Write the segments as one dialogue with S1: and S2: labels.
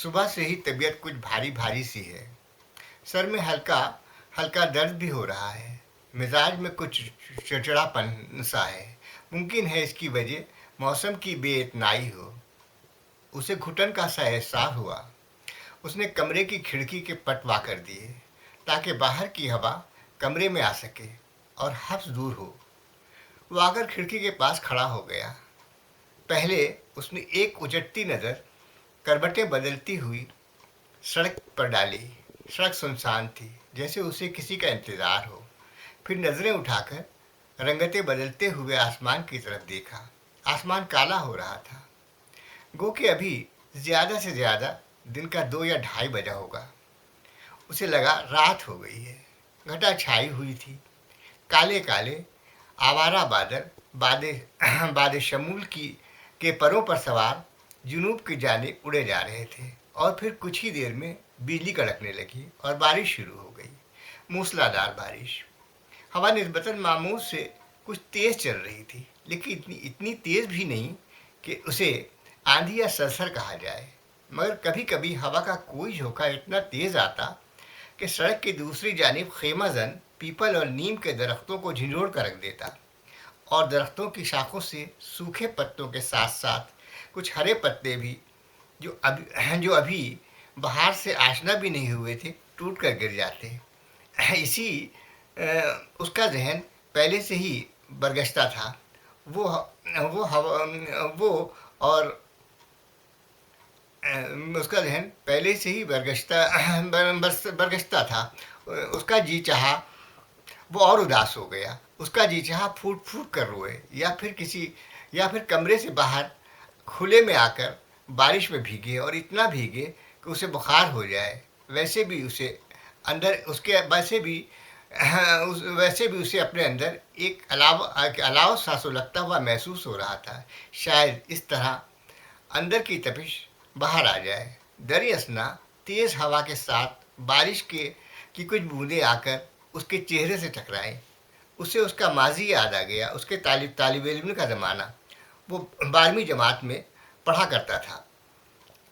S1: सुबह से ही तबीयत कुछ भारी भारी सी है। सर में हल्का हल्का दर्द भी हो रहा है। मिजाज में कुछ चिड़चिड़ापन सा है। मुमकिन है इसकी वजह मौसम की बेइतनाई हो। उसे घुटन का सा एहसास हुआ। उसने कमरे की खिड़की के पट वाकर दिए ताकि बाहर की हवा कमरे में आ सके और हफ्स दूर हो। वो आकर खिड़की के पास खड़ा हो गया। पहले उसने एक उजटती नज़र करवटें बदलती हुई सड़क पर डाली। सड़क सुनसान थी, जैसे उसे किसी का इंतज़ार हो। फिर नज़रें उठाकर रंगतें बदलते हुए आसमान की तरफ देखा। आसमान काला हो रहा था। गो के अभी ज़्यादा से ज़्यादा दिन का 2 या ढाई बजा होगा। उसे लगा रात हो गई है। घटा छाई हुई थी। काले काले आवारा बादल बादे बादे शमूल की के परों पर सवार जुनूब की जानिब उड़े जा रहे थे। और फिर कुछ ही देर में बिजली कड़कने लगी और बारिश शुरू हो गई। मूसलाधार बारिश। हवा निस्बतन मामूल से कुछ तेज चल रही थी, लेकिन इतनी इतनी तेज भी नहीं कि उसे आंधी या सरसर कहा जाए। मगर कभी कभी हवा का कोई झोंका इतना तेज आता कि सड़क की दूसरी जानिब खेमाजन पीपल और नीम के दरख्तों को झिंझोड़ कर रख देता, और दरख्तों की शाखों से सूखे पत्तों के साथ साथ कुछ हरे पत्ते भी जो अभी बाहर से आशना भी नहीं हुए थे, टूट कर गिर जाते। इसी उसका जहन पहले से ही बरगश्ता था। वो वो हवा वो और उसका जहन पहले से ही बरगश्ता था। उसका जी चाहा वो और उदास हो गया। उसका जी चाहा फूट फूट कर रोए, या फिर कमरे से बाहर खुले में आकर बारिश में भीगे और इतना भीगे कि उसे बुखार हो जाए। वैसे भी उसे अंदर उसके वैसे भी उसे अपने अंदर एक अलाव सा सुलगता हुआ महसूस हो रहा था। शायद इस तरह अंदर की तपिश बाहर आ जाए। दरिअसना तेज हवा के साथ बारिश की कुछ बूंदें आकर उसके चेहरे से टकराई। उसे उसका माजी याद आ गया। उसके तालिब इल्म का ज़माना। वो 12वीं जमात में पढ़ा करता था।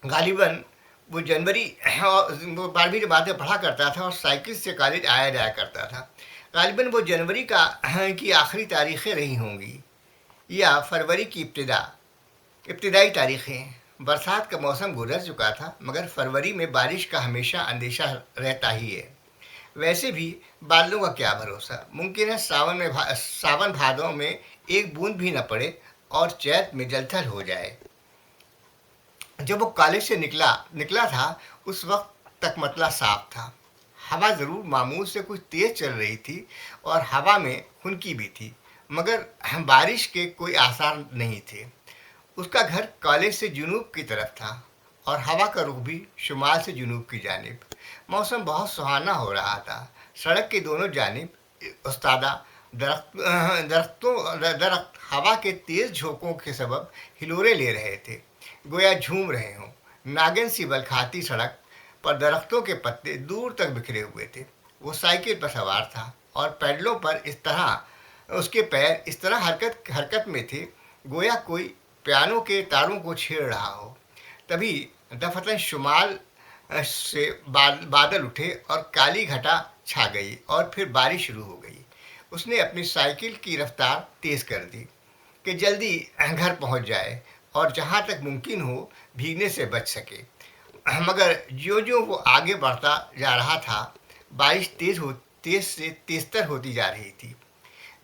S1: गालिबन वो जनवरी वो 12वीं जमात में पढ़ा करता था और साइकिल से कॉलेज आया जाया करता था। गालिबन वो जनवरी की आखिरी तारीखें रही होंगी, या फरवरी की इब्तिदाई तारीखें। बरसात का मौसम गुजर चुका था, मगर फरवरी में बारिश का हमेशा अंदेशा रहता ही है। वैसे भी बादलों का क्या भरोसा। मुमकिन है सावन भादों में एक बूंद भी न पड़े और चैत में जलथल हो जाए। जब वो कॉलेज से निकला था, उस वक्त तक मतला साफ था। हवा ज़रूर मामूल से कुछ तेज चल रही थी और हवा में खुनकी भी थी, मगर बारिश के कोई आसार नहीं थे। उसका घर कॉलेज से जुनूब की तरफ था और हवा का रुख भी शुमाल से जुनूब की जानिब। मौसम बहुत सुहाना हो रहा था। सड़क के दोनों जानिब उस्तादा दरख्त हवा के तेज झोंकों के सबब हिलोरे ले रहे थे, गोया झूम रहे हों। नागिन सी बलखाती सड़क पर दरख्तों के पत्ते दूर तक बिखरे हुए थे। वो साइकिल पर सवार था और पैडलों पर उसके पैर इस तरह हरकत में थे, गोया कोई पियानो के तारों को छेड़ रहा हो। तभी दफतन शुमाल से बादल उठे और काली घटा छा गई और फिर बारिश शुरू हो गई। उसने अपनी साइकिल की रफ्तार तेज़ कर दी कि जल्दी घर पहुंच जाए और जहां तक मुमकिन हो भीगने से बच सके। मगर ज्यों-ज्यों वो आगे बढ़ता जा रहा था, बारिश तेज़तर होती जा रही थी।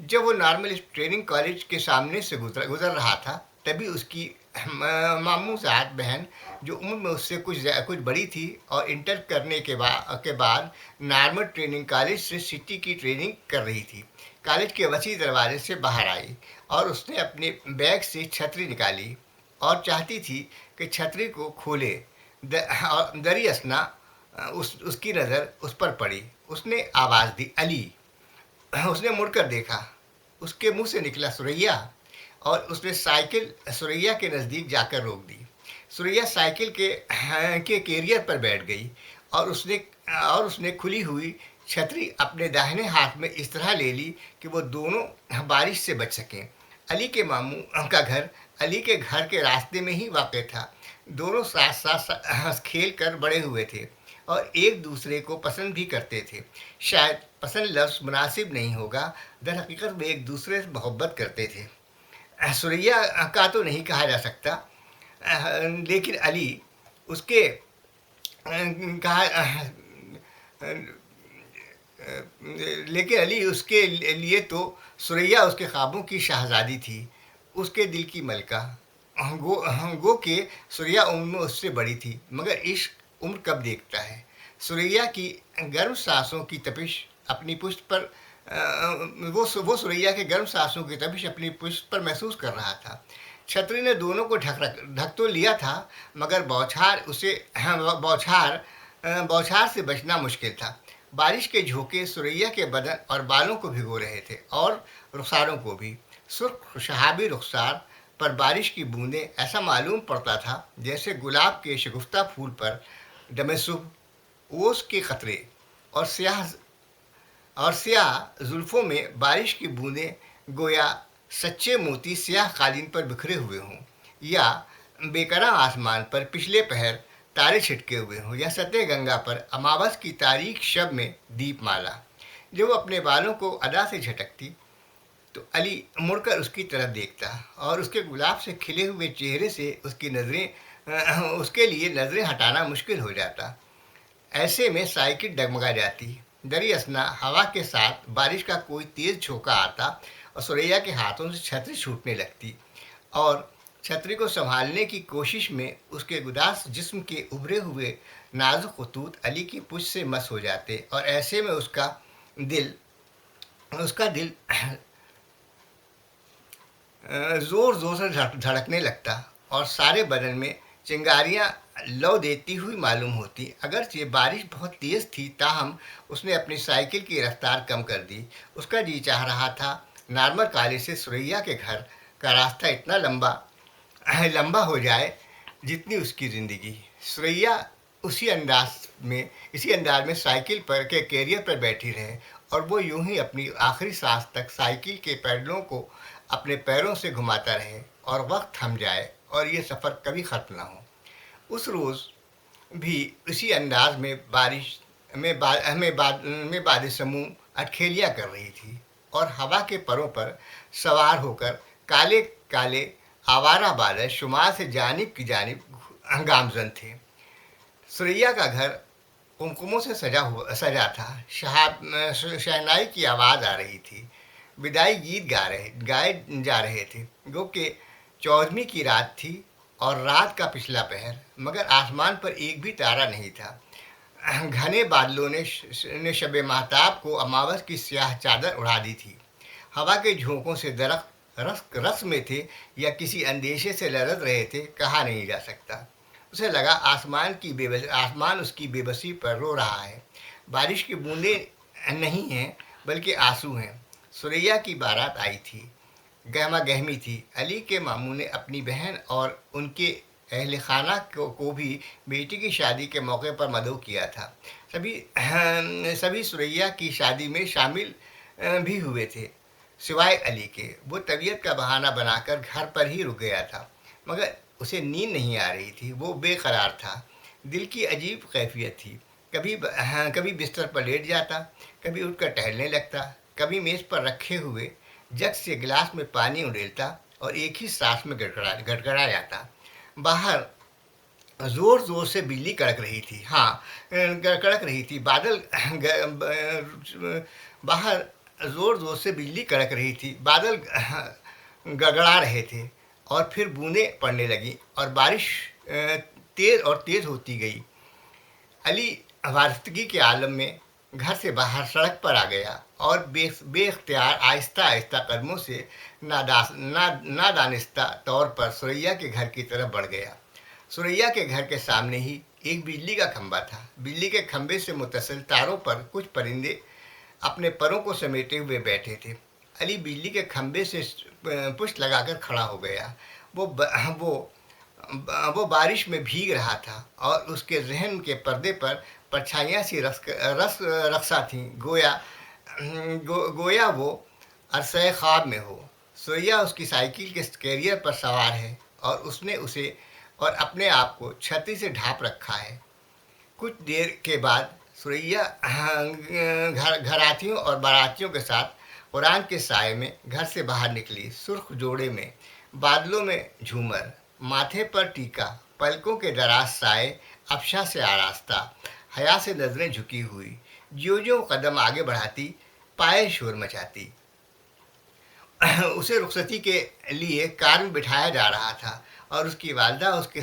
S1: जब वो नॉर्मल ट्रेनिंग कॉलेज के सामने से गुजर रहा था, तभी उसकी मामूज़ात बहन, जो उम्र में उससे कुछ बड़ी थी और इंटर करने के बाद नॉर्मल ट्रेनिंग कॉलेज से सिटी की ट्रेनिंग कर रही थी, कॉलेज के वसी दरवाजे से बाहर आई और उसने अपने बैग से छतरी निकाली और चाहती थी कि छतरी को खोले। दरिअसना उसकी नज़र उस पर पड़ी। उसने आवाज़ दी, अली। उसने मुड़कर देखा। उसके मुंह से निकला, सुरैया। और उसने साइकिल सुरैया के नज़दीक जाकर रोक दी। सुरैया साइकिल के कैरियर पर बैठ गई और उसने खुली हुई छतरी अपने दाहिने हाथ में इस तरह ले ली कि वो दोनों बारिश से बच सकें। अली के मामू का घर अली के घर के रास्ते में ही वाक़ था। دونوں ساتھ ساتھ ہنس کھیل کر بڑے ہوئے تھے اور ایک دوسرے کو پسند بھی کرتے تھے۔ شاید پسند لفظ مناسب نہیں ہوگا، در حقیقت وہ ایک دوسرے سے محبت کرتے تھے۔ سوریا کا تو نہیں کہا جا سکتا، لیکن علی اس کے کہا لیکن علی اس کے لیے تو ثریا اس کے خوابوں کی شہزادی تھی، اس کے دل کی ملکہ۔ گو گو کہ ثریا عمر میں اس سے بڑی تھی، مگر عشق عمر کب دیکھتا ہے۔ ثریا کی گرم سانسوں کی تپش اپنی پشت پر وہ ثریا کے گرم سانسوں کی تپش اپنی پشت پر محسوس کر رہا تھا۔ چھتری نے دونوں کو ڈھک تو لیا تھا، مگر بوچھار سے بچنا مشکل تھا۔ بارش کے جھونکے ثریا کے بدن اور بالوں کو بھگو رہے تھے اور رخساروں کو بھی۔ سرخ شہابی رخسار پر بارش کی بوندیں، ایسا معلوم پڑتا تھا جیسے گلاب کے شگفتہ پھول پر دم صبح اوس کے قطرے، اور سیاہ زلفوں میں بارش کی بوندیں گویا سچے موتی سیاہ قالین پر بکھرے ہوئے ہوں، یا بےکراں آسمان پر پچھلے پہر تارے چھٹکے ہوئے ہوں، یا سطح گنگا پر اماوس کی تاریک شب میں دیپ مالا۔ جب وہ اپنے بالوں کو ادا سے جھٹکتی تو علی مڑ کر اس کی طرف دیکھتا اور اس کے گلاب سے کھلے ہوئے چہرے سے اس کے لیے نظریں ہٹانا مشکل ہو جاتا۔ ایسے میں سائیکل ڈگمگا جاتی۔ دری اثنا ہوا کے ساتھ بارش کا کوئی تیز جھونکا آتا اور ثریا کے ہاتھوں سے چھتری چھوٹنے لگتی، اور چھتری کو سنبھالنے کی کوشش میں اس کے گداس جسم کے ابھرے ہوئے نازک خطوط علی کی پشت سے مس ہو جاتے، اور ایسے میں اس کا دل زور زور سے دھڑکنے لگتا اور سارے بدن میں چنگاریاں لو دیتی ہوئی معلوم ہوتی۔ اگرچہ بارش بہت تیز تھی، تاہم اس نے اپنی سائیکل کی رفتار کم کر دی۔ اس کا جی چاہ رہا تھا نارمل کالج سے ثریا کے گھر کا راستہ اتنا لمبا ہو جائے جتنی اس کی زندگی۔ ثریا اسی انداز میں سائیکل پر کے کیریئر پر بیٹھی رہے، اور وہ یوں ہی اپنی آخری سانس تک سائیکل کے پیڈلوں کو اپنے پیروں سے گھماتا رہے، اور وقت تھم جائے اور یہ سفر کبھی ختم نہ ہو۔ اس روز بھی اسی انداز میں باد سموم اٹکھیلیاں کر رہی تھی، اور ہوا کے پروں پر سوار ہو کر کالے کالے آوارہ بادل شمال سے جانب کی جانب گامزن تھے۔ ثریا کا گھر قمقموں سے سجا تھا، شہنائی کی آواز آ رہی تھی، بدائی گیت گائے جا رہے تھے، گو کہ 14ویں کی رات تھی اور رات کا پچھلا پہر، مگر آسمان پر ایک بھی تارا نہیں تھا۔ گھنے بادلوں نے شب ماہتاب کو اماوس کی سیاہ چادر اڑا دی تھی۔ ہوا کے جھونکوں سے درخت رقص میں تھے یا کسی اندیشے سے لرز رہے تھے، کہا نہیں جا سکتا۔ اسے لگا آسمان اس کی بے بسی پر رو رہا ہے۔ بارش کی بوندیں نہیں ہیں بلکہ آنسو ہیں۔ ثریا کی بارات آئی تھی، گہما گہمی تھی۔ علی کے ماموں نے اپنی بہن اور ان کے اہل خانہ کو بھی بیٹی کی شادی کے موقع پر مدعو کیا تھا۔ سبھی ثریا کی شادی میں شامل بھی ہوئے تھے، سوائے علی کے۔ وہ طبیعت کا بہانہ بنا کر گھر پر ہی رک گیا تھا، مگر اسے نیند نہیں آ رہی تھی۔ وہ بے قرار تھا، دل کی عجیب کیفیت تھی۔ کبھی بستر پر لیٹ جاتا، کبھی اٹھ کر ٹہلنے لگتا، کبھی میز پر رکھے ہوئے جگ سے گلاس میں پانی اڑیلتا اور ایک ہی سانس میں گڑگڑا جاتا۔ باہر زور زور سے بجلی کڑک رہی تھی، باہر زور زور سے بجلی کڑک رہی تھی، بادل گڑگڑا رہے تھے، اور پھر بوندیں پڑنے لگیں اور بارش تیز ہوتی گئی۔ علی وارستگی کے عالم میں گھر سے باہر سڑک پر آ گیا اور بے اختیار آہستہ آہستہ قدموں سے نادانستہ طور پر ثریا کے گھر کی طرف بڑھ گیا۔ ثریا کے گھر کے سامنے ہی ایک بجلی کا کھمبا تھا۔ بجلی کے کھمبے سے متصل تاروں پر کچھ پرندے اپنے پروں کو سمیٹے ہوئے بیٹھے تھے۔ علی بجلی کے کھمبے سے پشت لگا کر کھڑا ہو گیا۔ وہ بارش میں بھیگ رہا تھا اور اس کے ذہن کے پردے پر پرچھائیاں سی رقصاں تھیں، گویا وہ عرصۂ خواب میں ہو۔ ثریا اس کی سائیکل کے کیریئر پر سوار ہے، اور और अपने आप को छतरी से ढांप रखा है। कुछ देर के बाद सुरैया घरातियों और बारातियों के साथ कुरान के साए में घर से बाहर निकली। सुर्ख जोड़े में, बादलों में झूमर, माथे पर टीका, पलकों के दराज साए, अफशा से आरास्ता, हया से नजरें झुकी हुई, ज्यों-ज्यों कदम आगे बढ़ाती, पायल शोर मचाती। उसे रुखसती के लिए कार में बिठाया जा रहा था और उसकी वालदा उसके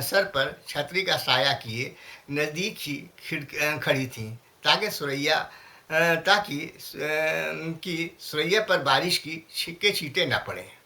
S1: सर पर छतरी का साया किए नज़दीक ही खड़ी थीं, ताकि सुरैया पर बारिश की छींटे न पड़ें।